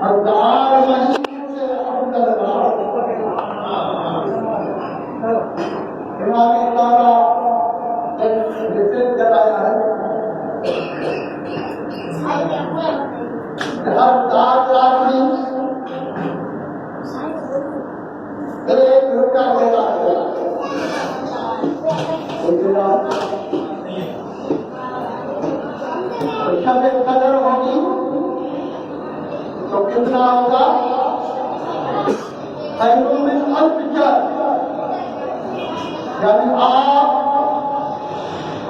हजार महीने से अफजल रात। इमाम तारा रिसेट कराया है हर 4 लाख में 1 रुपया देना है। शब कदर होगी तो कितना होगा? खैरुम मिन अल्फ शहर, यानी आप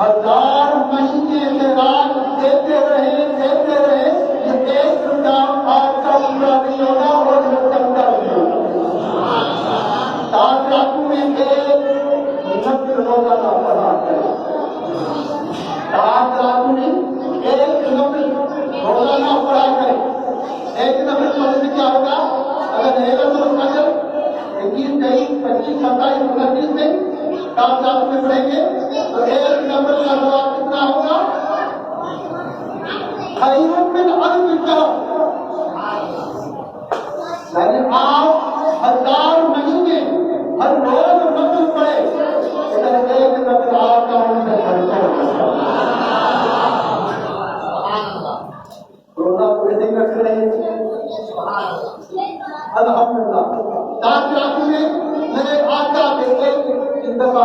1000 महीने से रात देते रहे। ये 1 रुपया आपका पूरा नहीं होगा और चलता होगा। 7 रातों में 1 नफल रोजाना पढ़ा करें। 7 रातों में 1 नफल रोजाना पढ़ा करें। 1 नफल पढ़ने से क्या होगा? अगर लैलतुल कद्र 21, 23, 25, 27, 29 में 7 रात में पढ़ेंगे तो 1 नफल का सवाब कितना होगा? खैरुम मिन अल्फ शहर, यानी आप 1000 महीने हर रोज नफल पढ़े, अगर 1 नफल आपका उनसे खर्चा होगा। रोजा पूरे दिन रख रहे हैं अल्हम्दुलिल्लाह। 7 रातों में मेरे आका के एक दफा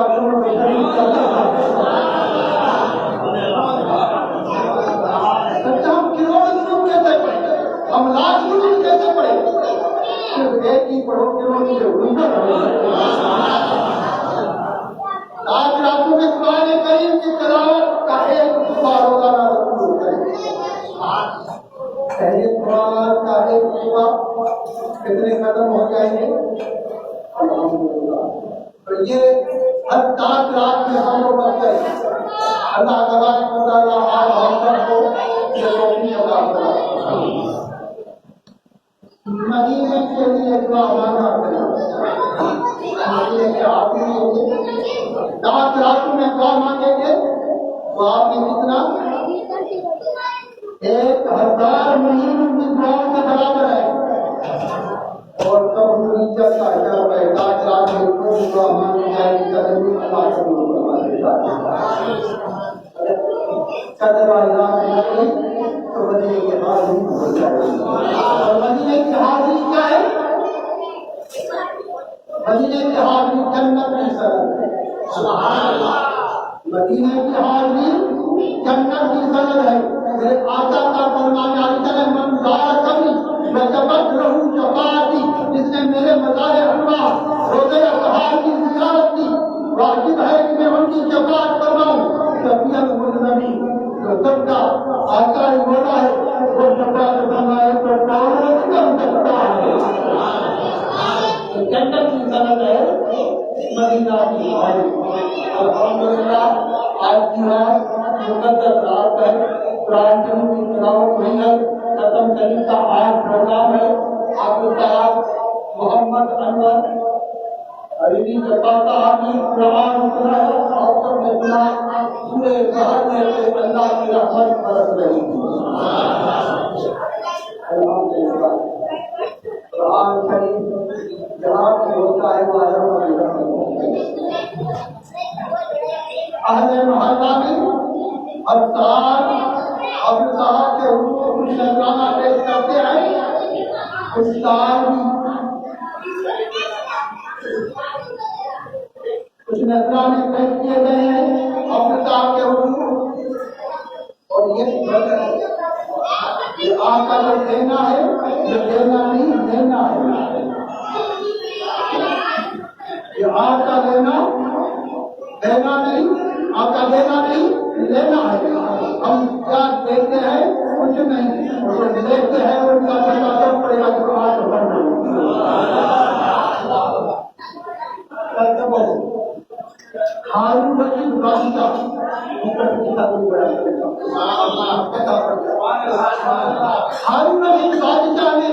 हम किलोमीटर कैसे पढ़े, हम लाख जुलूम कैसे पढ़े? सिर्फ एक ही पढ़ो किलोमीटर। 7 रातों में कुरान करीम की तिलावत का 1 सुबह रोजाना शुरू करें। पहले कुरान का 1 सुबह कितने खत्म हो जाएंगे? तो ये हर 7 रात में हम लोग करते हैं। अल्लाह तबारक व तआला आप हम सबको ये तौफीक अता फरमाए। मदीने के लिए दुआ मांगा करें। मदीने के आखिरी होंगे 7 रातों में दुआ मांगेंगे तो आपने कितना? 1000 महीनों की दुआओं के बराबर है। और कबूलियत का डर है। 7 रात में कोई दुआ मांगी जाएगी कभी अल्लाह कबूल फरमा देता है। कदर वाली रात में तो मदीने की हाजिरी हो जाएगी। और मदीने की हाजिरी क्या है? मदीने की हाजिरी जन्नत की सनद है। सुभान अल्लाह। मदीने की हाजिरी जन्नत की सनद है। मेरे आका का फरमाना है मन ज़ारा कभी मैं जबत रहूं शफाअती, जिसने मेरे मज़ार अनवार रोज़े अज़हर की ज़ियारत की वाजिब है कि मैं उनकी शफाअत फरमाऊं। शफीअल मुज़नबी जो सबका आका ही बोला है वो शफाअत फरमाए तो कौन कर सकता है? जन्नत की सनद है मदीना की हाजिरी। अल्हम्दुलिल्लाह आज की रात मुक़द्दस रात है। कुरान शरीफ की तिलावत हुई है। खत्म शरीफ का आज प्रोग्राम है। आपके साथ मोहम्मद अनवर अरबी जबाता हाजी कुरान सुना है। और ने सुना पूरे शहर में से अल्लाह की रहमत बरस रही थी। अल्हम्दुलिल्लाह कुरान शरीफ जहाँ से होता है वो अहले मोहल्ला में अवतार अब साहब के हुजूर कुछ नजराना पेश करते हैं। कुछ तार कुछ नजराने पेश किए गए हैं अब साहब के हुजूर। और ये आका जो देना है ये देना नहीं लेना है। ये आका देना नहीं, आका देना नहीं लेना है। हम क्या देते हैं? कुछ नहीं। जो लेते हैं उनका बता पड़ेगा तो आज बनना। हारून रशीद बादशाह हारून रशीद बादशाह ने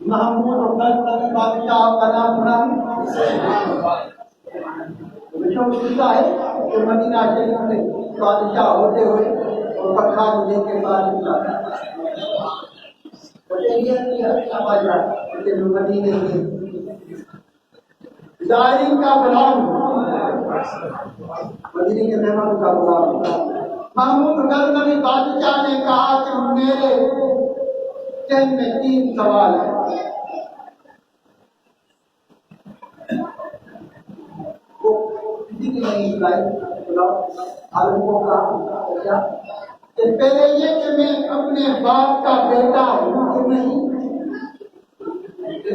محمود اور بادشاہ کا نام سنا ہے کہ مدینہ شریف میں بادشاہ ہوتے ہوئے اور پٹھان لے کے بعد مدینے میں زائرین کا غلام مدینے کے مہمان کا غلام محمود غزنوی بادشاہ نے کہا کہ میرے ذہن میں 3 سوال ہیں. وہ کسی کی نہیں بلائے پہلے یہ کہ میں اپنے باپ کا بیٹا ہوں کہ نہیں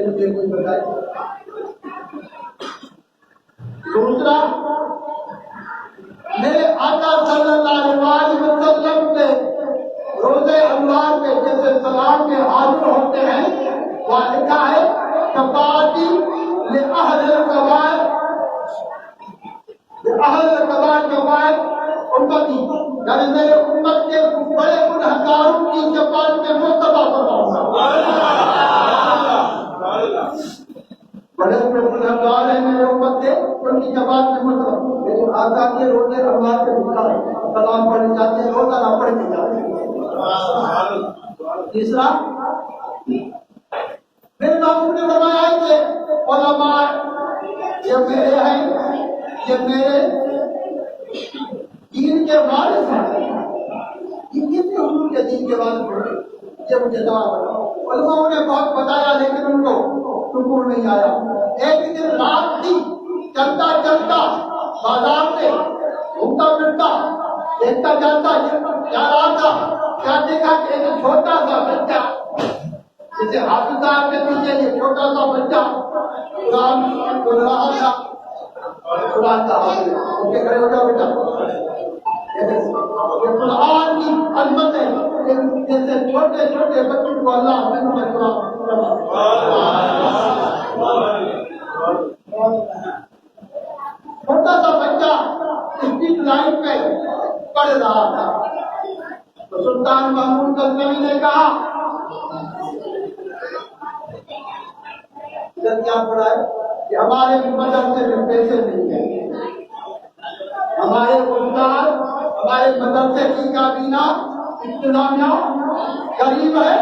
مجھے کوئی بتائے. دوسرا میرے آقا صلی اللہ علیہ وسلم کے روزے انوار کے جیسے سلام کے حاضر ہوتے ہیں وہاں لکھا ہے شفاعتی لأہل القبائل قبائل امتی یعنی میرے امت کے بڑے گنہگاروں کی شفاعت میں مصطفیٰ فرماؤں گا. بڑے گنہگار ہیں میرے امت کے ان کی شفاعت میں مصطفیٰ. لیکن آقا کے روزے انوار کے لکھا ہے سلام پڑھنے جاتے ہیں روزہ نہ پڑھ کے جاتے ہیں. تیسرا میرے محمود نے فرمایا کہ علماء یہ میرے ہیں یہ میرے دین کے وارث ہیں. یہ کتنے حضور کے دین کے وارث ہوئے یہ مجھے جواب بتاؤ. علماء نے بہت بتایا لیکن ان کو سکون نہیں آیا. ایک دن رات تھی چلتا چلتا بازار سے گھومتا پھرتا دیکھتا جاتا جا رہا تھا کیا دیکھا کہ ایک چھوٹا سا بچہ جیسے حافظ صاحب کے پیچھے یہ چھوٹا سا بچہ قرآن بول رہا تھا. قرآن کا حافظ ان کے کھڑے ہو جاؤ بیٹا. یہ قرآن کی عظمت ہے جیسے چھوٹے چھوٹے بچوں کو اللہ میں چھوٹا سا بچہ اسٹریٹ لائٹ پہ پڑھ رہا تھا. تو سلطان محمود غزنوی نے کہا کیا پڑھا ہے کہ ہمارے مدرسے میں پیسے نہیں ہیں. ہمارے استاد ہمارے مدرسے کی کابینہ انتظامیہ غریب ہے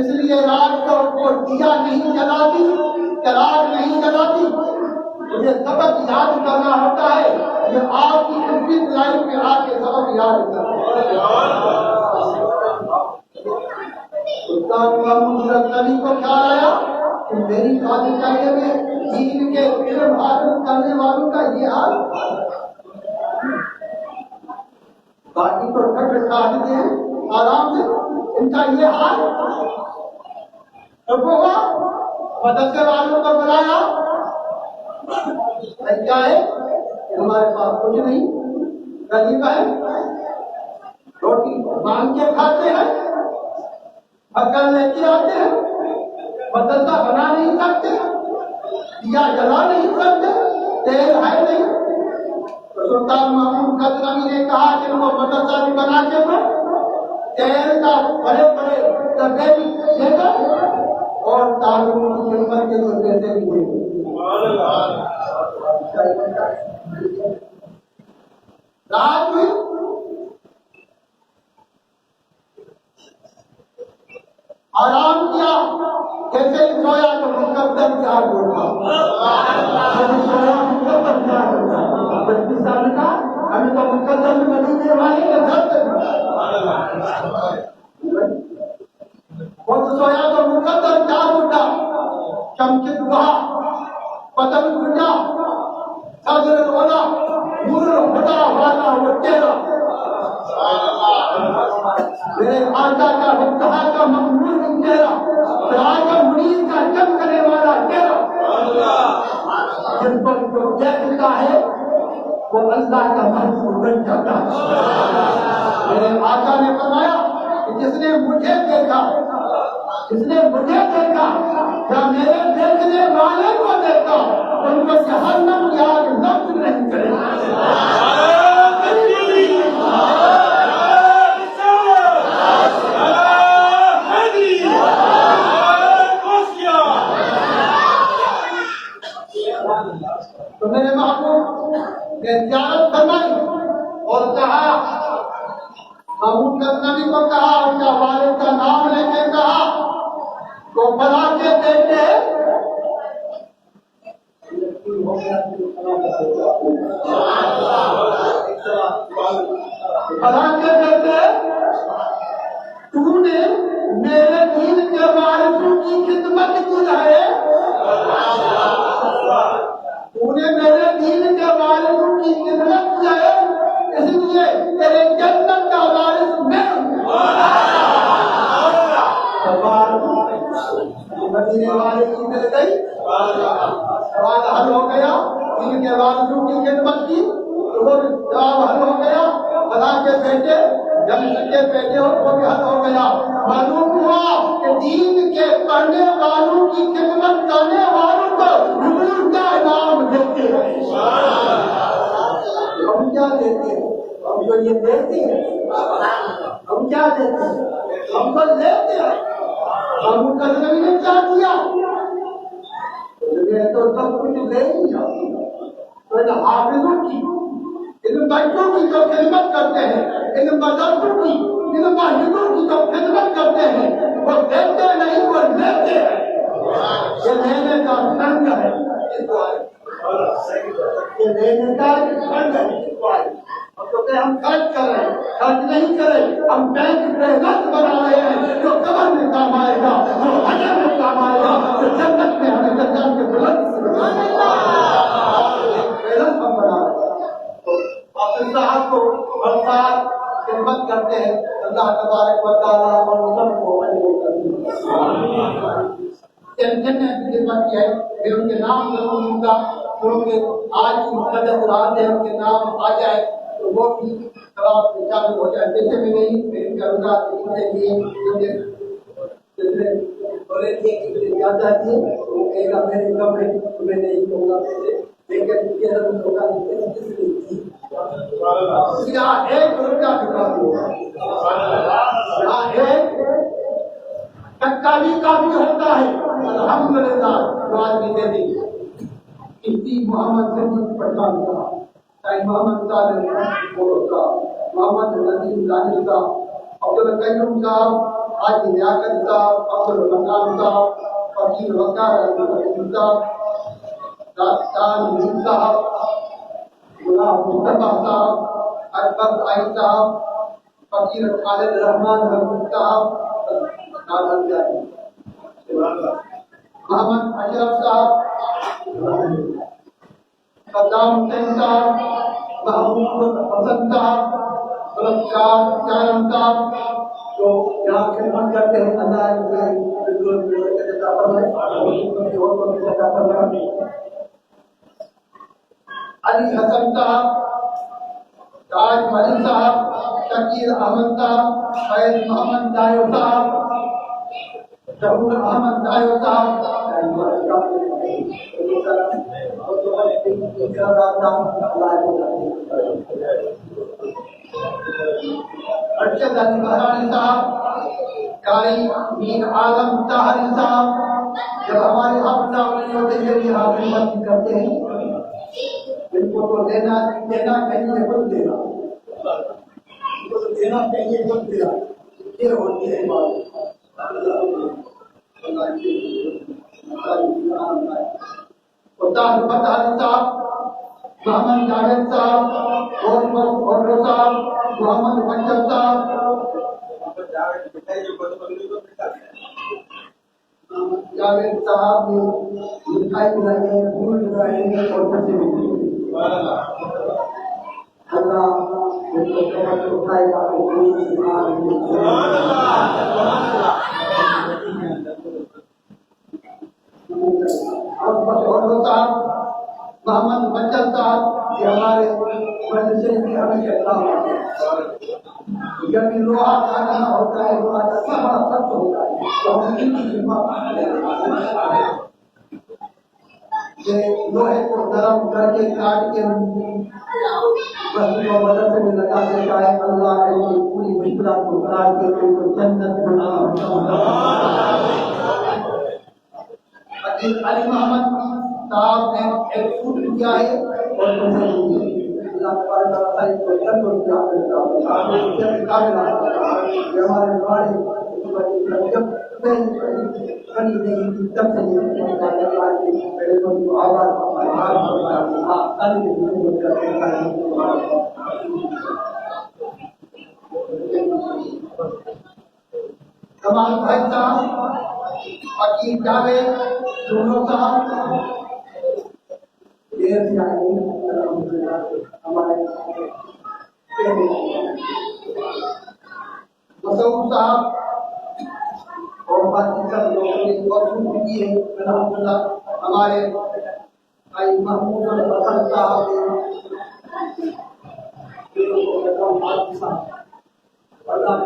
اس لیے رات کو دیا نہیں جلاتی چراغ نہیں جلاتی. مجھے سبق یاد کرنا ہوتا ہے یہ آپ کی اسٹریٹ لائف میں آ کے سبق یاد کرنا. سلطان محمود غزنوی کو خیال آیا کہ میری بادشاہی میں دین کے علم حاصل کرنے والوں کا یہ حال. باقی تو ٹھٹ کاٹتے ہیں آرام سے ان کا یہ حال. مدرسے والوں کو بلایا کیا ہے ہمارے پاس کچھ نہیں غریب ہے روٹی مانگ کے کھاتے ہیں پکڑ لے کے آتے ہیں مدرسہ بنا نہیں سکتے دیا جلا نہیں سکتے تیل ہے نہیں. سلطان محمود غزنوی نے کہا کہ ان کو مدرسہ بھی بنا کے دو تیل کا بڑے بڑے ڈبے بھی دے دو اور تعلیم کی خدمت کے لیے پیسے بھی دے دو. رات میں آرام کیا جیسے ہی سویا تو مقدم جاگ اٹھا. ابھی تو مقدم مدینے والے وہ سویا تو مقدم جاگ اٹھا. چمچت ہوا پتنگ پھٹا صدر اولا نور پھٹا والا وہ چہرہ میرے آقا کا مقتدی کا مقبول چہرہ راجہ منیر کا چمکنے والا چہرہ جس پر جو دیکھتا ہے وہ اللہ کا محبوب بن جاتا ہے. میرے آقا نے فرمایا کہ جس نے مجھے دیکھا یا میرے دیکھنے والے کو دیکھا ان کو جہنم کی آگ نفس نہیں کرے. نے زیارت فرمائی اور کہا محمود غزنوی کو کہا ان کا والد کا نام لے کے کہا تو فلاں کے بیٹے فلاں کے بیٹے تو نے میرے دین کے وارثوں کی خدمت کی ہے تو نے میرے دین کے وارثوں کی خدمت کی ہے اس لیے تیرے جنت کا وارث میں مدینے والے کی مل گئی سوال حل ہو گیا دین کے وارثوں کی خدمت کی جواب حل ہو گیا خدا کے بیٹے جنت کے بیٹے اور وہ بھی حل ہو گیا معلوم ہوا کہ دین کے پڑھنے والوں کی خدمت کرنے والوں کو حضور کا انعام دیتے ہیں ہم کیا دیتے ہیں ہم تو یہ دیتے ہیں ہم کیا دیتے ہیں ہم تو لیتے ہیں ہم غزنوی نے کیا کیا تو سب کچھ لے ہی جاؤ حافظوں کی ان بچوں کی جو خدمت کرتے ہیں ان مدرسوں کی ان مسجدوں کی جو خدمت کرتے ہیں وہ دیتے نہیں وہ لیتے ہیں یہ لینے کا ڈھنگ ہے یہ لینے کا ڈھنگ ہے ہم تو کہ ہم خرچ کر رہے ہیں خرچ نہیں کریں ہم بینک میں رقم بنا رہے ہیں جو قبر میں کام آئے گا جو حشر میں کام آئے گا جو جنت میں ہمیں جنت کے بلند ہم بنا رہے ہیں حافظ صاحب کو ہر سال خدمت کرتے ہیں اللہ تبارک و تعالیٰ اور سب کو ٹینشن نے خدمت کی ہے پھر ان کے نام ضرور لوں گا کیونکہ آج کی مقدس رات ہے ان کے نام آ جائے تو وہ بھی خراب شامل ہو جائے جیسے میں نہیں میری ضرورت لکھنے کے لیے زیادہ تھی ایک میرے کم ہے میں نہیں کہوں گا لیکن یہ ہوگا یہاں ایک روپیہ چکا ہوگا یہاں ایک ٹکا بھی کافی ہوتا ہے الحمدللہ دعا کی دے دی اتنی محمد صدیق پٹھان کا محمد صاحب کا محمد نظیم ظاہر کا عبدالقیوم صاحب حاجی لیاقت صاحب عبدالمنان صاحب فقیر وقار الرحیم صاحب داستان میر صاحب غلام مصطفیٰ صاحب اکبر عائی صاحب فقیر خالد رحمان محمود صاحب محمد اشرف صاحب صدام حسین صاحب محمود حسن صاحب چارم صاحب جو یہاں خدمت کرتے ہیں علی حسن صاحب تاج ملی صاحب شکیل احمد صاحب فیض محمد دایو صاحب ظہور احمد دایو صاحب ارشد علی بہرانی صاحب قاری میر عالم طاہری صاحب جب ہمارے حافظہ ہوتے ہیں یہ حافظ کرتے ہیں ان کو تو دینا چاہیے خود دینا ان کو تو دینا چاہیے خود دینا یہ ہوتی ہے بات صاحب محمد جاوید صاحب صاحب محمد منجر صاحب جاوید صاحب لکھائی بنائیے پھول بنائیے اور بچے اللہ اٹھائے گا صاحب محمد منجر صاحب یہ ہمارے مدرسے کی ہمیشہ جب لوہا کھانا ہوتا ہے لوہا کا بڑا سخت ہوتا ہے تو ہم ان کی لوہے کو نرم کر کے کاٹ کے مدرسے میں لگا دیتا ہے اللہ کی پوری مشکلات کو کاٹ کے جنت بنا علی محمد صاحب نے ایک فوٹ کیا ہے اور اللہ تبارک و تعالیٰ کو روپیہ ہمارے تمام بھائی صاحب حکیم جاوید دونوں صاحب دیر سے آئے الحمدللہ ہمارے مسعود صاحب اور باقی سب لوگوں نے بہت کی ہے الحمدللہ ہمارے بھائی محمود الحسن صاحب اللہ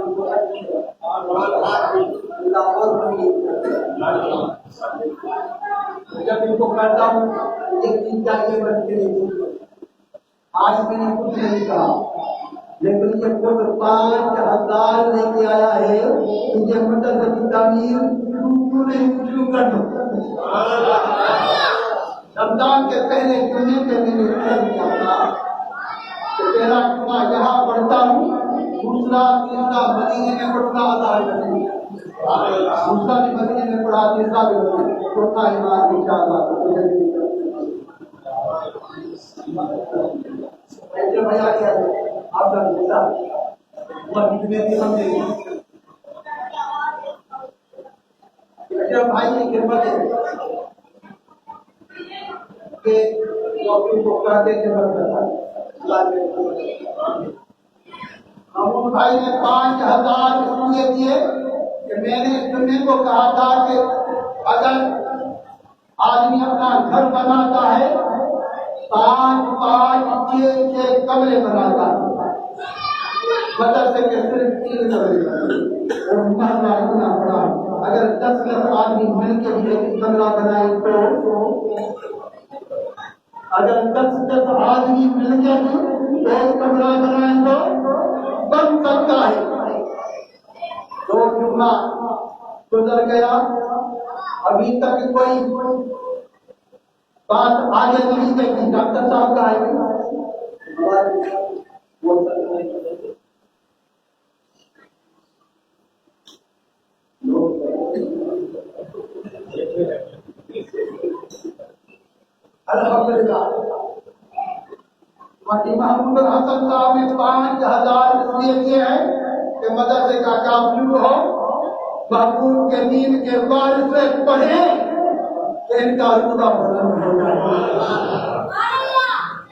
جب ان کو کہتا ہوں ایک چیز چاہیے بچے آج میں نے کچھ نہیں کہا لیکن یہ خود 5000 لے کے آیا ہے کہ یہ مدرسے کی تعمیر شروع کر دو رمضان کے پہلے جمعے پہ میں نے کیا تھا کہ پہلا جمعہ یہاں پڑھتا ہوں دوسرا تیسرا مدینے میں پڑھنا آتا ہے دوسرا بھی مدینے میں پڑھا تیسرا بھی پڑھنا ایمان انشاءاللہ ایسے بھائی آ گیا آپ کا بیٹا مسجد میں بھی ہم دیکھیں اشرف بھائی کی خدمت ہے کہ نوکری کو کراتے کے برکت محمود بھائی نے 5000 روپئے دیے کہ میں نے سننے کو کہا تھا کہ اگر آدمی اپنا گھر بناتا ہے 5 6 کمرے بناتا ہے مدرسے کے صرف 3 کمرے اور محلہ اتنا بڑا اگر 10 آدمی مل کے بھی ایک کمرہ بنائے تو اگر 10 آدمی مل کے بھی ایک کمرہ بنائے تو بن سکتا ہے 2 جمعہ گزر گیا ابھی تک کوئی بات آگے نہیں دیکھی ڈاکٹر صاحب کا ہے الحمدللہ محمود الحسن صاحب نے 5000 روپئے دیے ہیں کہ مدرسے کا کام شروع ہو محبوب کے دین کے وارث سے پڑھیں کہ ان کا روزہ بلند ہو جائے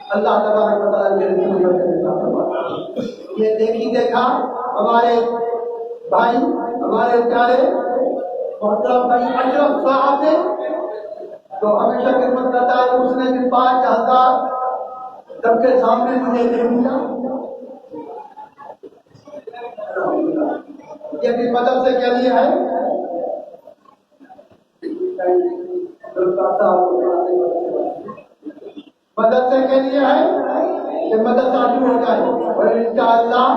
اللہ تبارک و تعالیٰ یہ دیکھی دیکھا ہمارے بھائی ہمارے پیارے محترم بھائی اشرف صاحب نے تو ہمیشہ خدمت کرتا ہے اس نے بھی 5000 سب کے سامنے مجھے دے دیا یہ بھی مدرسے کے لیے ہے مدرسے کے لیے ہے کہ مدرسہ شروع ہو جائے اور انشاءاللہ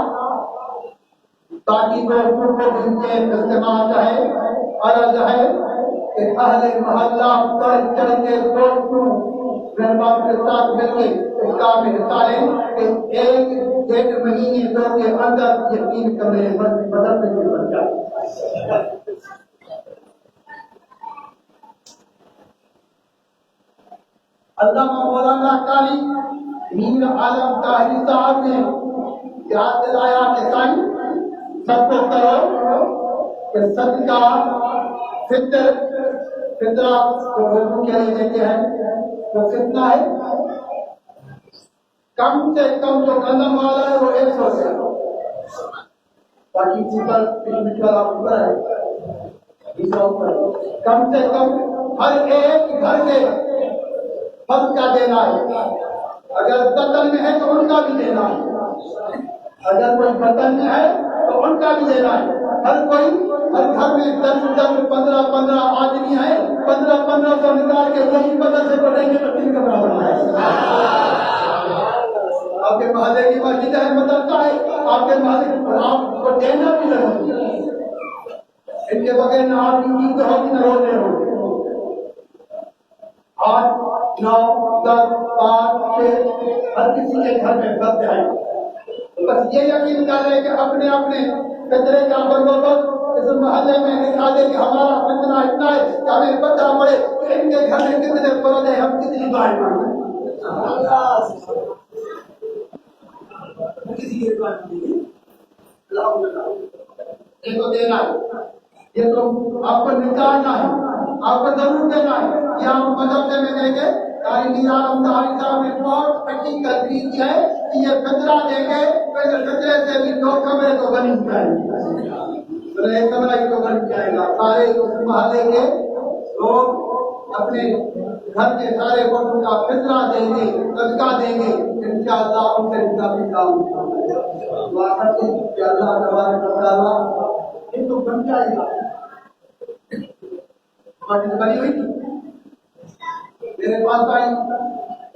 تاکہ لوگوں کو ان کے استعمال ہے عرض ہے کہ اہل محلہ پر چڑھ کے دوستوں مہربان کے ساتھ مل کے اس کام میں حصہ لیں کہ 1-1.5 مہینے کے اندر یہ 3 کمرے مدرسے کے بن جائے علامہ مولانا قاری میر عالم طاہری صاحب نے یاد دلایا کہ سائیں سب کو کرو کہ صدقہ فطرہ کو وضو کے لیے دیتے ہیں وہ کتنا ہے کم سے کم جو گندم والا ہے وہ 100 سے باقی اوپر والا اوپر ہے کم سے کم ہر ایک گھر کے فرد کا دینا ہے اگر بطن میں ہے تو ان کا بھی دینا ہے اگر کوئی بطن میں ہے تو ان کا بھی دینا ہے ہر کوئی ہر گھر میں 10-15 آدمی ہے 1500 نکال کے وہی مدرسے کو لیں گے تو 3 کمرہ بننا ہے آپ کے محلے کی مسجد ہے مدرسہ ہے آپ کے محلے آپ کو دینا بھی ضروری ہے ان کے بغیر نہ آپ کی عید ہوگی نہ روزے ہوگی 8 9 دس پانچ چھ ہر کسی کے گھر میں سب ہے. بس یہ یقین کر لیں کہ اپنے اپنے کچرے کا بندوبست اس محلے میں نکالے کہ ہمارا کچرا اتنا ہے کہ ہمیں پتہ پڑے کہ ان کے گھر میں کتنے پودے ہم کتنی بار مانگیں. کسی کی بات نہیں یہ تو دینا ہے, یہ تو آپ کو نکالنا ہے, آپ کو ضرور دینا ہے. یہ ہم مدرسے میں دیں گے. قاری میران امداری صاحب نے بہت پکی تدبیر کی ہے کہ یہ کچرا دیں گے, پہلے کچرے سے بھی 2 کمرے تو بن جائیں گے. پہلے 1 کمرہ ہی تو بن جائے گا. سارے اس محلے کے لوگ اپنے گھر کے سارے بچوں کا فطرہ دیں گے, صدقہ دیں گے. انشاءاللہ ان سے ان کا بھی کام دعا کرتے ہیں کہ اللہ تبارک و تعالیٰ یہ تو بن جائے گا. ہماری بنی ہوئی تھی میرے پاس آئی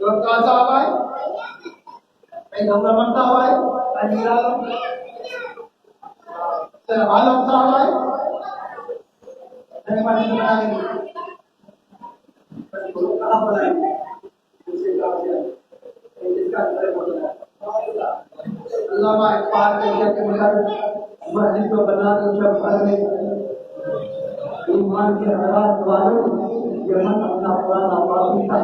کا صاحب آئے, کئی رمضان صاحب آئے, عالم صاحب آئے, کہاں بنائیں گے علامہ اقبال کے مسجد کو بنا کے جب گھر میں ایمان کے حضرات والوں یہ من اپنا پرانا باقی تھا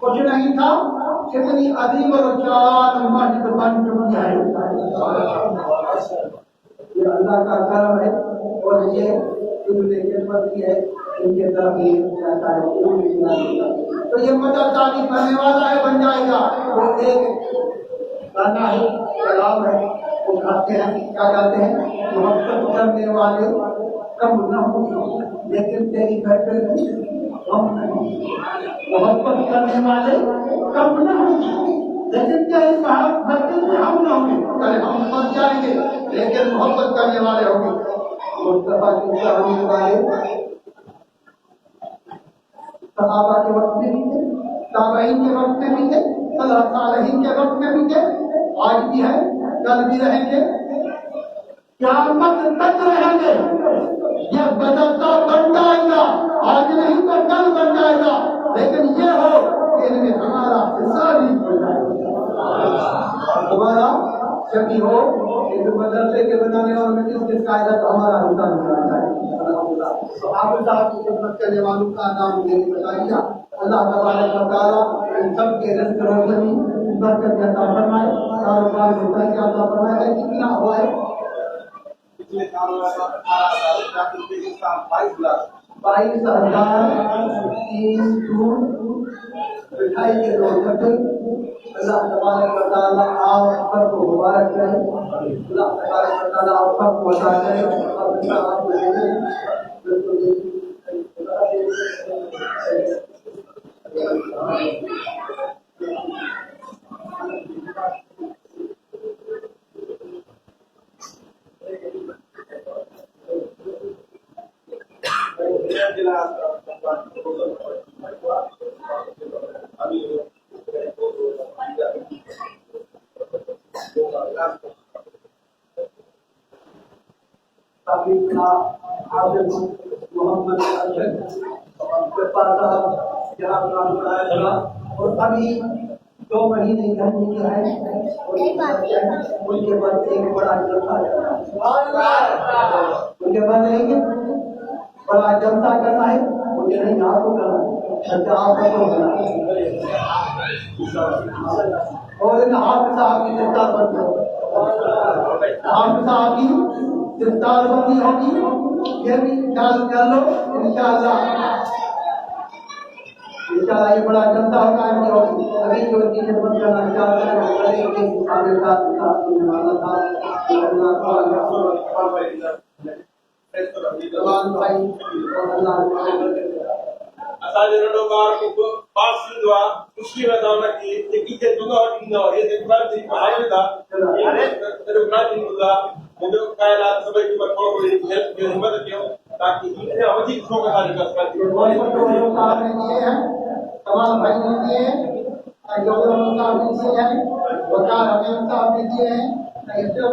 کچھ نہیں تھا, کتنی عظیم اور شان مسجد بن چکی ہے. یہ اللہ کا کرم ہے اور یہ خدمت ہے ان کے طرف یہ چاہتا ہے. تو یہ مدرسہ بھی بننے والا ہے, بن جائے گا. وہ ایک گانا ہے, کلام ہے, وہ کہتے ہیں کیا کہتے ہیں, محبت کرنے والے کم نہ ہوں لیکن تیری بہتر ہم نہیں. محبت کرنے والے کم نہ ہوں لیکن تیری محبت میں ہم نہ ہوں گے. ہم مر جائیں گے لیکن محبت کرنے والے ہوں گے. مصطفیٰ کی چاہنے والے صحابہ کے وقت میں بھی تھے, تابعین کے وقت میں بھی تھے, سلف صالحین کے وقت میں بھی تھے, آج بھی ہے, کل بھی رہیں گے, قیامت تک رہیں گے. یہ بدلتا بن جائے گا, آج نہیں تو کل بن جائے گا, لیکن یہ ہو کہ ان میں ہمارا حصہ بھی بن جائے گا. ہمارا شبی ہو اس مدرسے کے بنانے اور کس کس قاعدت ہمارا حصہ نکالا جائے. تو آپ صاحب کی خدمت کرنے والوں کا نام یہ بتائیے. اللہ تبارک و تعالیٰ ان سب کے رزق روزی برکت عطا فرمائے, کاروبار میں برکت عطا فرمائے. کتنا ہوا ہے؟ پچھلے سال 22,030 مٹھائی کے 2 کٹے. اللہ تبارک و تعالیٰ آپ سب کو مبارک کرے. اللہ تبارک و تعالیٰ آپ سب کو عطا کرے. محمد اور ابھی 2 مہینے گھر کے ہیں ان کے بعد ایک بڑا جلسہ ان کے بعد ایک بڑا جلسہ کرنا ہے. مجھے نہیں آپ کو کرنا ہے, آپ کا تو کرنا اور ان حافظ صاحب کی دستار بندی حافظ صاحب کی دستار بندی ہوگی. یہ بھی خیال کر لو. انشاءاللہ یہ بڑا جلسہ ہوگا. ابھی جو ان کی خدمت کرنا چاہتا ہے تمام بھائی دیے ہیں, صاحب دیے ہیں, وقار حمید صاحب دیے ہیں,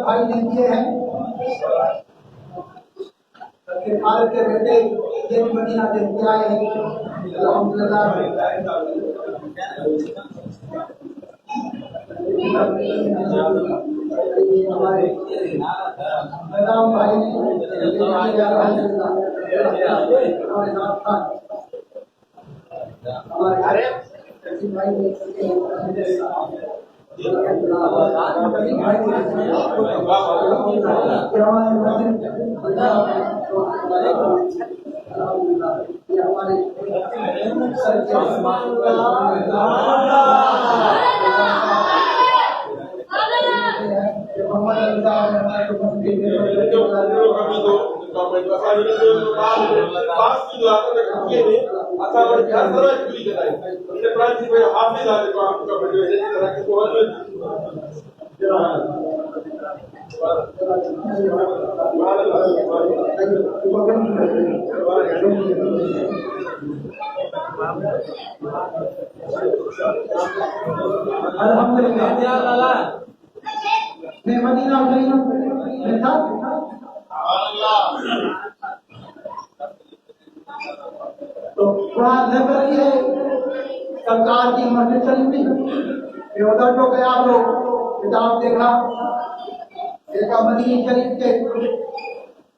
بھائی دیے ہیں. کے بیٹے یہ بھی مدینہ دیکھ کے آئے ہیں الحمدللہ. ہمارے میدان بھائی نے میں مدینہ میں تھا. تو وہاں لائبریری ہے سرکار کی مسجد شریف میں. میں ادھر جو گیا تو کتاب دیکھا مدینہ شریف کے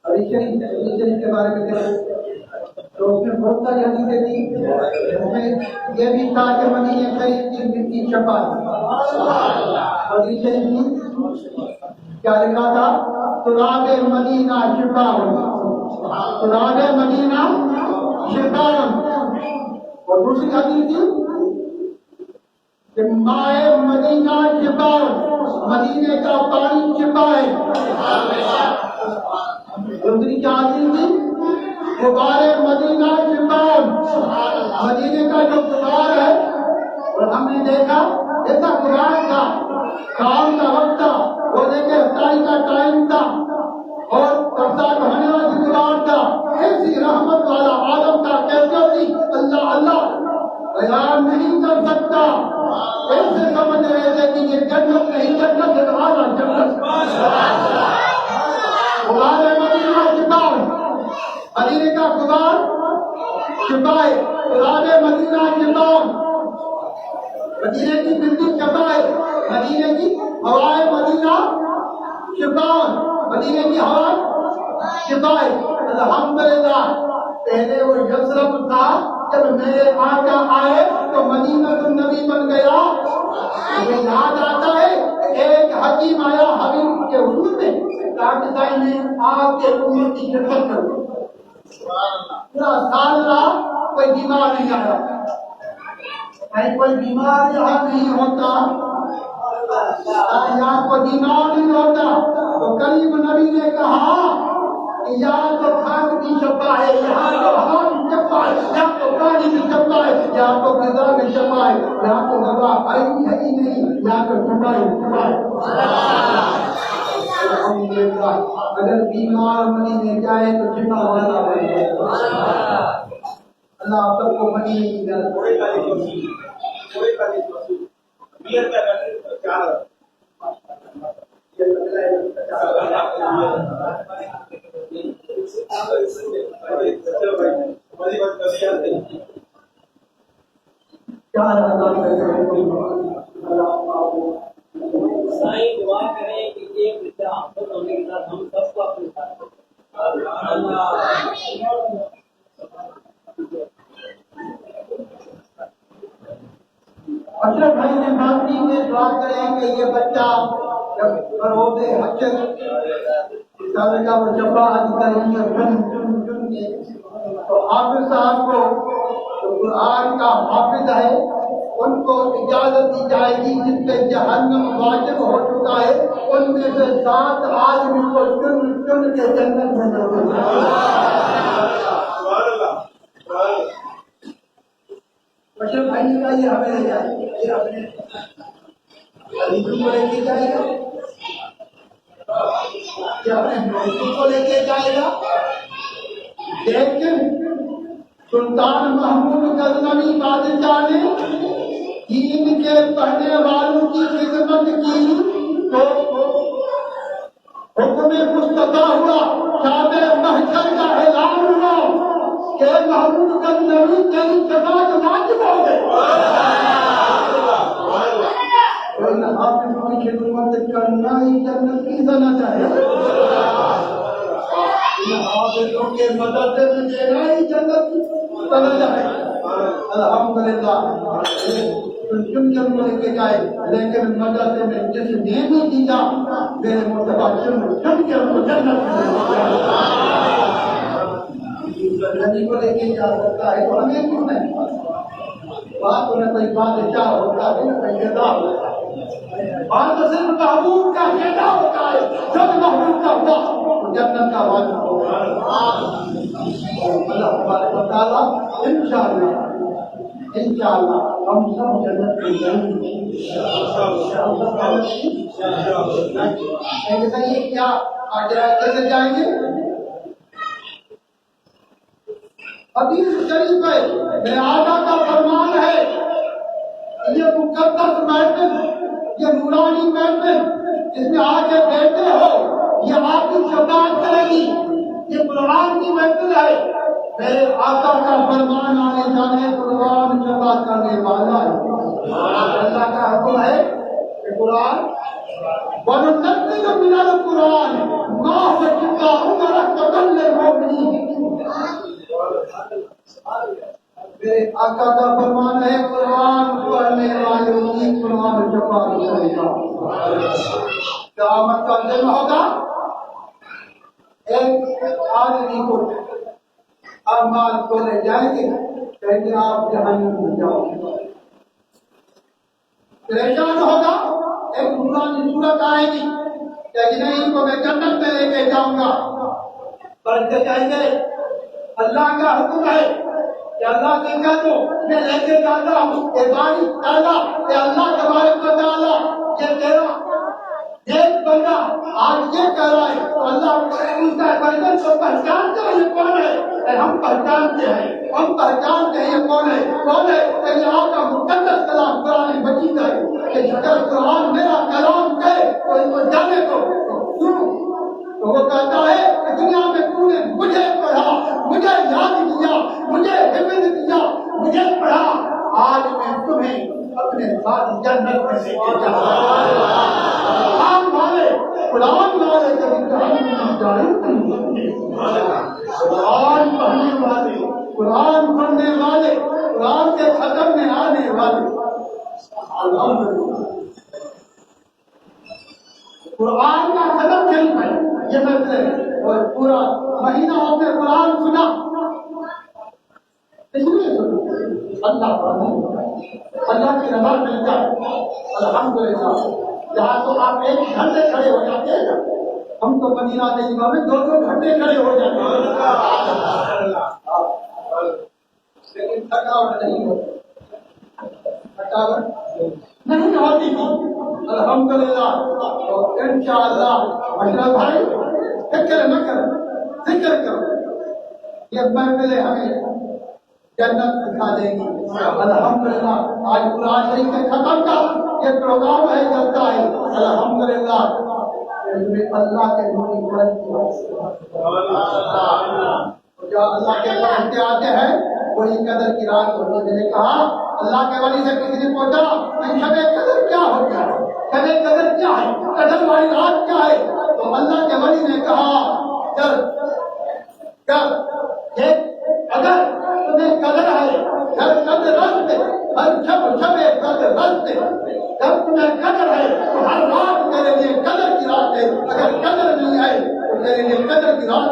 حدیث شریف کے بارے میں دیکھا تو اس میں بہت ساری حدیثیں تھیں. اس میں یہ بھی تھا کہ مدینہ شریف کی مٹی شفاعت. مدینہ شریف کی کیا لکھا تھا؟ تراب مدینہ شفاء، تراب مدینہ شفاء. اور دوسری حدیث تھی کہ مائے مدینہ شفاء، مدینے کا پانی شفاء ہے. دوسری کیا حدیث تھی؟ غبار مدینہ شفاء، مدینے کا جو غبار ہے. اور ہم نے دیکھا ایسا قرآن تھا، شام کا وقت تھا، وہ دیکھے افطاری کا ٹائم تھا اور افطار ہونے والی غبار تھا. ایسی رحمت والا عالم تھا، کیسے تھی اللہ اللہ بیان نہیں کر سکتا. ایسے سمجھ رہے تھے کہ یہ جنت نہیں، جنت ہے اعلیٰ جنت. غبار مدینہ شفاء، مدینے کا غبار شفاء، غبار مدینہ شفاء. مدینے کی مٹی شفاء، مدینے کی ہوائے مدینہ شفاء، مدینے کی ہوا شفاء. الحمدللہ پہلے وہ یثرب تھا، جب میرے آقا آئے تو مدینہ النبی بن گیا. مجھے یاد آتا ہے ایک حکیم آیا حبیب کے حضور میں، ڈاکٹر نے آپ کے امت کی خدمت کر دی. پورا سال رہا، کوئی بیمار نہیں آیا. کوئی بیمار یہاں نہیں ہوتا، یہاں کوئی بیمار نہیں ہوتا. تو کریم نبی نے کہا کہ یہاں تو کھاد کی شفا ہے، یہاں تو ہوا کی شفا ہے، یہاں تو پانی کی شفا ہے، یہاں تو غذا کی شفا ہے، یہاں تو دوا ہے ہی نہیں، یہاں تو شفا ہے. الحمدللہ اگر بیمار مدینے جائے تو شفا والا بنے. اللہ آپ سب کو مدینے کی طرف دعا کریں کہ یہ بچہ ہم سب ہونے کے ساتھ ہم سب کو اپنے ساتھ. اشرف بھائی نے بات کی کہ دعا کریں کہ یہ بچہ جب ہوتے حجت کا وہ شفاعت کریں گے چن کے. تو حافظ صاحب کو جو قرآن کا حافظ ہے ان کو اجازت دی جائے گی جس پہ جہنم واجب ہو چکا ہے، ان میں سے 7 آدمی کو چن کے جنت میں ضرور. اشرف بھائی نے کہا یہ ہمیں لے جائے، یہ اپنے علیدوں کو لے کے جائے گا، یہ اپنے علیدوں کو لے کے جائے گا. لیکن سلطان محمود غزنوی بادشاہ نے دین کے پڑھنے والوں کی خدمت کی تو حکم مصطفیٰ ہوا، شام محشر کا اعلان ہوا کہ حافظوں کے مدرسے میں دینا ہی جنت کی درجہ ہے۔ الحمدللہ چن چن کو لے کے جائے، لیکن مدرسے میں جس نے بھی دیا میرے مرتبہ چن کے ان کو جنت میں کو لے کے جا سکتا ہے تو ہمیں کیوں نہیں؟ بات انہیں کوئی بادشاہ ہوتا ہے، کوئی نیتا ہوتا ہے، بات تو صرف محبوب کا نیتا ہوتا ہے، جب محبوب کا ہوا تو جنت کا وعدہ ہوگا۔ اللہ تبارک و تعالیٰ انشاءاللہ ہم سب جنت میں جائیں گے۔ یہ کیا کیسے جائیں گے؟ حدیث شریف ہے، میرے آقا کا فرمان ہے، یہ مقدس محفل، یہ نورانی محفل جس میں آ کے بیٹھے ہو، یہ آپ کی شفاعت کرے گی۔ یہ قرآن کی محفل ہے، میرے آقا کا فرمان آنے جانے قرآن شفاعت کرنے والا ہے۔ اللہ کا حکم ہے کہ قرآن وَنُنَزِّلُ مِنَ الْقُرْآنِ مَا هُوَ شِفَاءٌ وَرَحْمَةٌ لِّلْمُؤْمِنِينَ۔ میرے آقا کا فرمان ہے، قرآن پڑھنے والوں کی قرآن شفاعت کرے گا۔ قیامت کا دن ہوگا، ایک آدمی کو اعمال کھولے جائیں گے، کہیں گے آپ جہنم میں جاؤ۔ پریشان ہوگا، ایک نورانی صورت آئے گی، کہیں گے نہیں ان کو میں جنت میں لے کے جاؤں گا۔ فرشتے کہیں گے اللہ کا حکم ہے کہ اللہ کے کہو میں لے کے جاتا ہوں، عبادت کرنا کہ اللہ تبارک و تعالیٰ یہ تیرا ایک بندہ آج یہ کہہ رہا ہے تو اللہ پوچھتا ہے بندے کو پہچانتے ہو یہ کون ہے؟ ہم پہچانتے ہیں، ہم پہچانتے ہیں یہ کون ہے؟ کون ہے؟ کہ یہ آپ کا مقدس کلام قرآن مجید ہے، کہ اگر قرآن میرا کلام ہے تو ان کو جانے کو کیوں؟ تو وہ کہتا ہے کہ دنیا میں تو نے مجھے پڑھا، مجھے یاد کیا، مجھے حفظ کیا، مجھے پڑھا، آج میں تمہیں اپنے ساتھ جنت میں لے کے جا رہا ہوں۔ قرآن والے کبھی قرآن پڑھنے والے، قرآن پڑھنے والے، قرآن کے ختم میں آنے والے، قرآن کا ختم شریف ہے یہ مسئلہ، اور پورا مہینہ آپ نے قرآن سنا، اس لیے اللہ اللہ کی رضا مل جائے۔ الحمدللہ جہاں تو آپ ایک گھنٹے کھڑے ہو جاتے ہیں، ہم تو مدینہ طیبہ میں 2 گھنٹے کھڑے ہو جاتے ہیں، لیکن تھکاوٹ نہیں ہوتی، تھکاوٹ نہیں ہوتی تھی۔ الحمدللہ تو انشاءاللہ اشرف بھائی فکر نہ کرو، ذکر کرو، یہ محفلیں ہمیں جنت دکھا دیں گی۔ الحمدللہ آج قرآن شریف کے ختم کا یہ پروگرام ہے چلتا ہے، الحمدللہ اللہ کے نوری قرآن جو اللہ کے فرشتے آتے ہیں وہی قدر کی رات ہوتی ہے۔ میں نے کہا اللہ کے ولی سے کسی نے پوچھا کہ شب قدر کیا ہوتی ہے، شب قدر کیا ہے، قدر والی رات کیا ہے؟ تو اللہ کے ولی نے کہا اگر تمہیں قدر ہے، جب قدر رست ہر شب قدر رست، جب تمہیں قدر ہے تو ہر رات تیرے لیے قدر کی رات ہے، اگر قدر نہیں ہے تو تیرے لیے قدر کی رات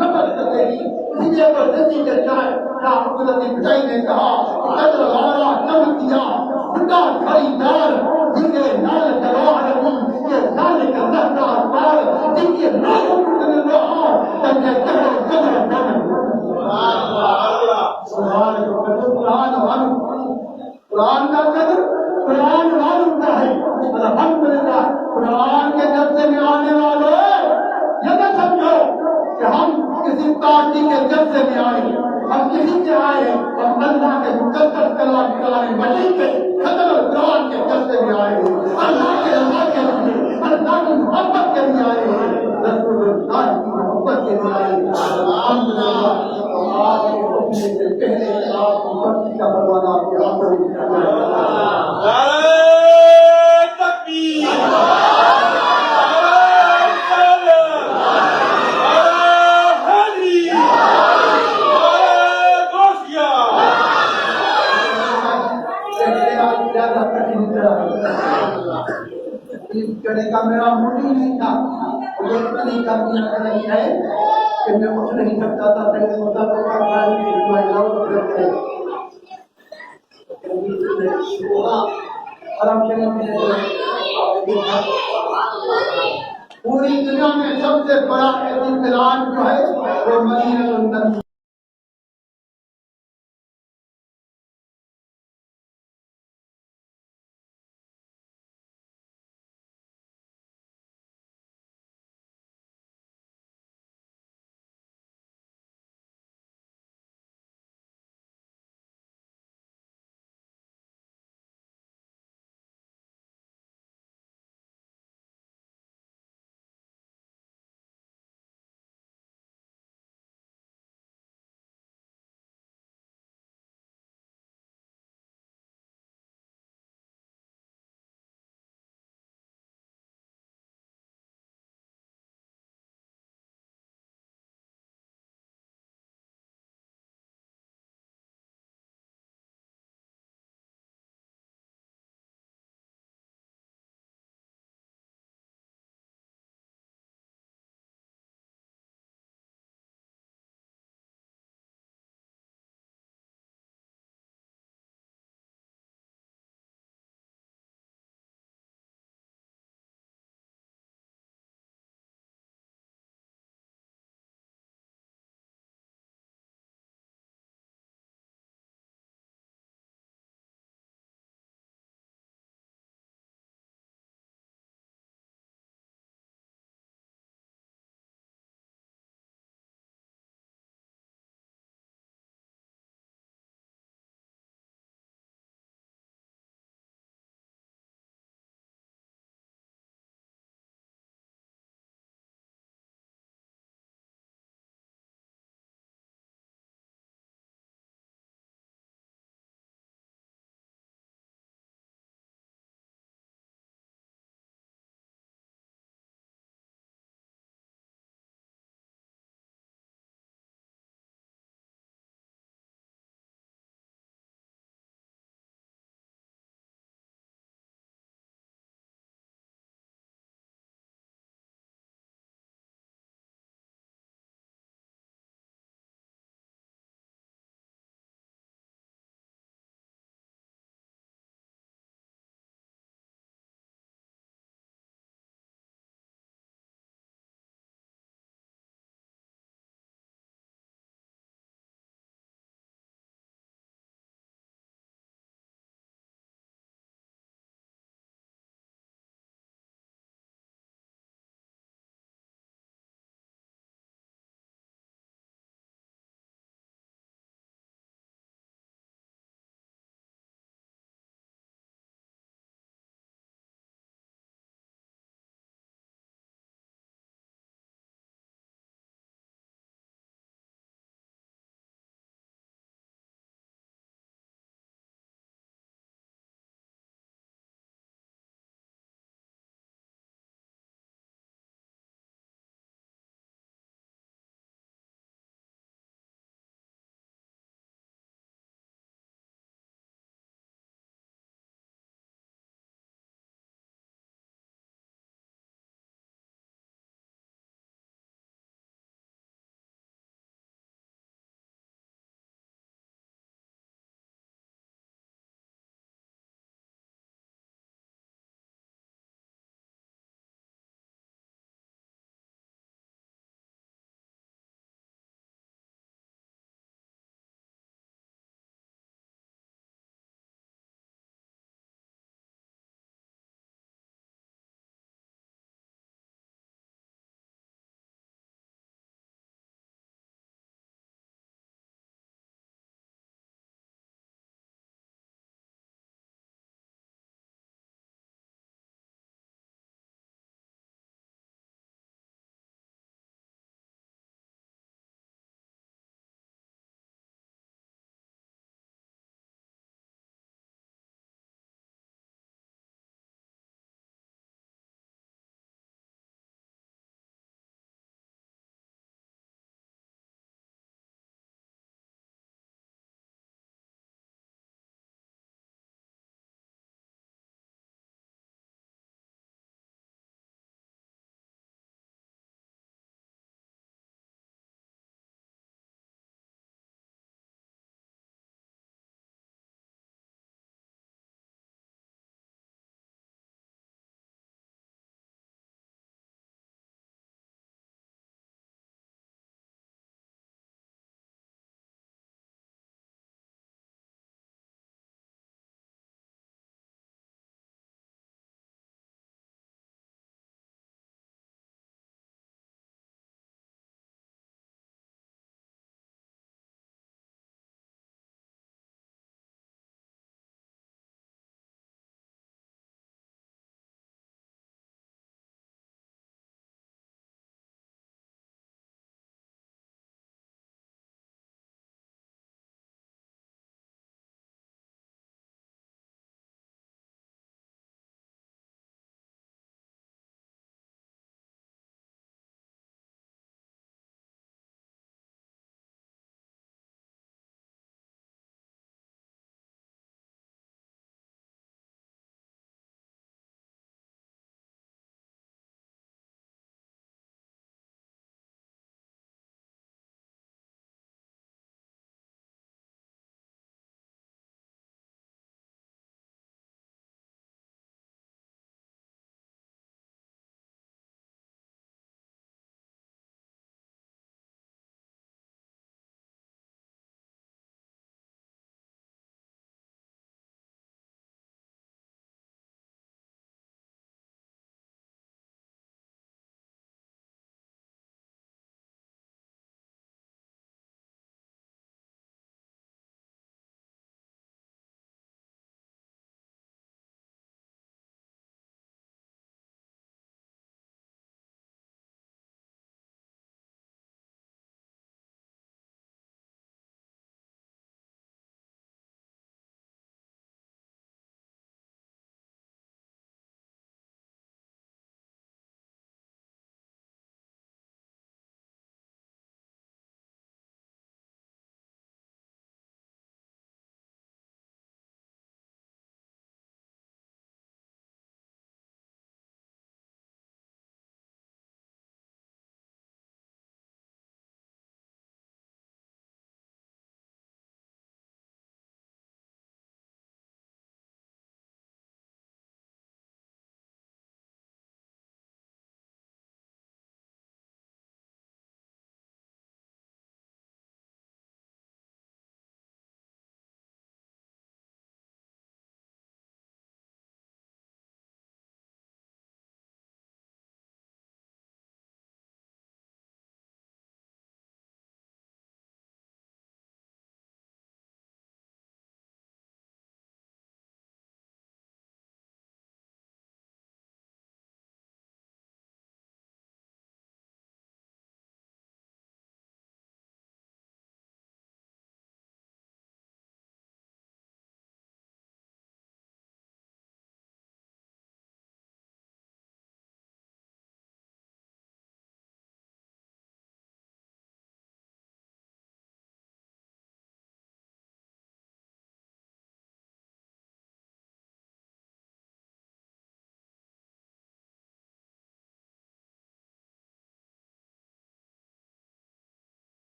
نہ پڑ سکے گی۔ اسی لیے تو زندگی کے شاہ قدرتی بچائی نے کہا قدر والا کم کیا بڑا خریدار جنگے نال جوار یہ سال کا لہتا پار جن کے نام کتنے رہا تنجھے قدر قرآن کا قدر قرآن معلوم کا ہے۔ الحمدللہ قرآن کے جلسے میں آنے والے یہ نہ سمجھو کہ ہم کسی پارٹی کے جلسے میں آئے، ہم کسی سے آئے، ہم اللہ کے مقدس کلام مجید کے ختم قرآن کے جلسے میں آئے، اللہ کے رضا کے لیے، اللہ کی محبت کے لیے آئے، رسول اللہ کی محبت کے لیے آئے۔ الحمدللہ آپ کے حکم سے پہلے آپ کی بخشش کا پروانہ آپ کے ہاتھوں میں کہا میرا موڈ ہی نہیں تھا، مجھے اتنی کمی نظر نہیں ہے کہ میں اٹھ نہیں سکتا تھا، لیکن مطلب حرم شریف میں پوری دنیا میں سب سے بڑا اعتراض جو ہے وہ مدینہ المنورہ